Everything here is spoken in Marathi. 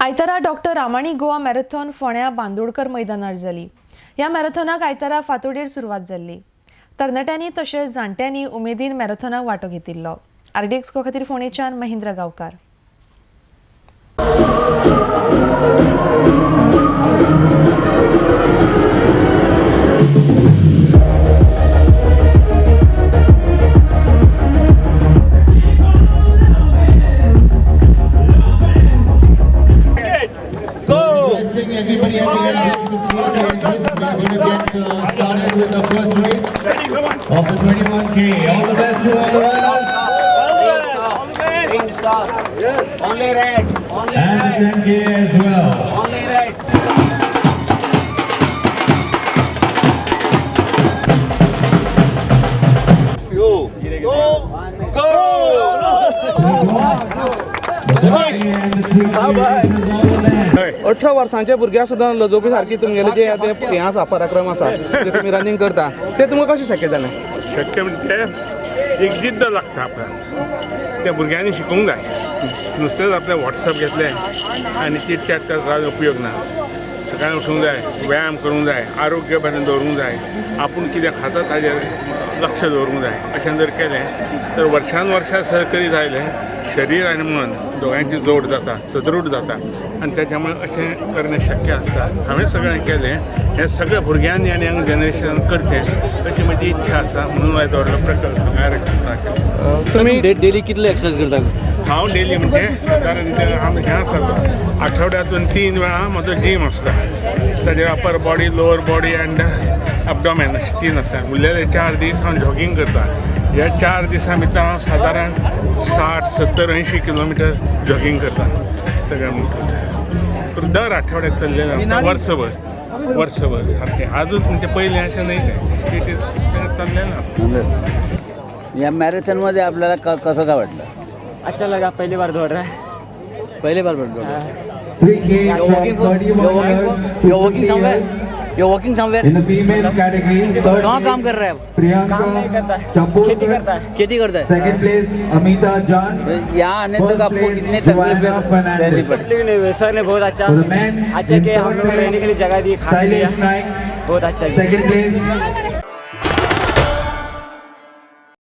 आयतारा डॉक्टर रामाणी गोवा मॅरेथॉन फोंड्या बांदोडकर मैदानार जाली। ह्या मॅरेथॉनाक आयतारा फांतोडेर सुरवात जाल्ली। तरणाट्यांनी तशेंच जाणट्यांनी उमेदीन मॅरेथॉनाक वांटो घेतिल्लो। RDX खातीर फोंडेच्यान महेंद्र गांवकार। Everybody at the entrance, we're going to get started with the first race of the 21K. All the best to all the runners. Only red. And the 10K as well. Only red. And the 3K is all the land. 18 वर्सांच्या भुरग्यां सुद्दां लजोवपी सारकी तुमगेले जे हें आसा पराक्रम आसा जे तुमी रनिंग करता ते तुमकां कशें शक्य जालें? शक्य म्हणजे एक जिद्द लागता आपल्याला। त्या भुरग्यांनी शिकूंक जाय। नुसतेंच आपले व्हॉट्सअप घेतलें आनी चिट चॅट करता उपयोग ना। सकाळीं उठूंक जाय, व्यायाम करूंक जाय, आरोग्य बरें दवरूंक जाय, आपूण कितें खाता ताजेर लक्ष दवरूंक जाय। अशें जर केलें तर वर्सान वर्सां सहकारी आयलें शरीर आनी मन दोगांयची जोड जाता, सदृढ जाता आनी त्याच्यामुळे अशें करणें शक्य आसता। हांवें सगळें केलें, हें सगळ्या भुरग्यांनी आनी यंग जनरेशनान करचें अशी म्हजी इच्छा आसा। म्हणून हांवें दवरलो प्रकल्प कार्यक्रम। तुमी डेली कितले एक्सरसाइज करता? हांव डेली म्हणजे सादारण हें आसा आठवड्यांतून 3 वेळा म्हजो जीम आसता। ताजेर upper body, lower body and abdomen अशें 3 आसता। उरलेले 4 दीस हांव जॉगिंग करता। ह्या 4 दिसां भितर हांव सादारण 60, 70, 80 किलोमिटर जॉगिंग करता सगळ्या मुखार। तर दर आठवड्याक चल्लेलें आसता वर्सभर सारकें। आजूच म्हणजे पयलें अशें न्हय तें चल्लेलें आसता। या मॅरेथॉन मध्ये आपल्याला कसं काय वाटलं? अच्छा लगा, पहली बार दौड़ रहा है। पहली बार दौड़ 3K from 31 years to 50 years. You're working somewhere? In the females category, third कहाँ place, काम कर रहा है? Priyanka Chapurkar. खेती करता है। Second place, Amita Jan. यहाँ आने तक First आपको place, कितने तकलीफ Joanna Fernandez. नहीं, सर ने बहुत अच्छा For the men, अच्छा in कि हम third लोग रहने के लिए place, जगह दी, खाने दिया। Sailesh Naik. बहुत अच्छा Second place,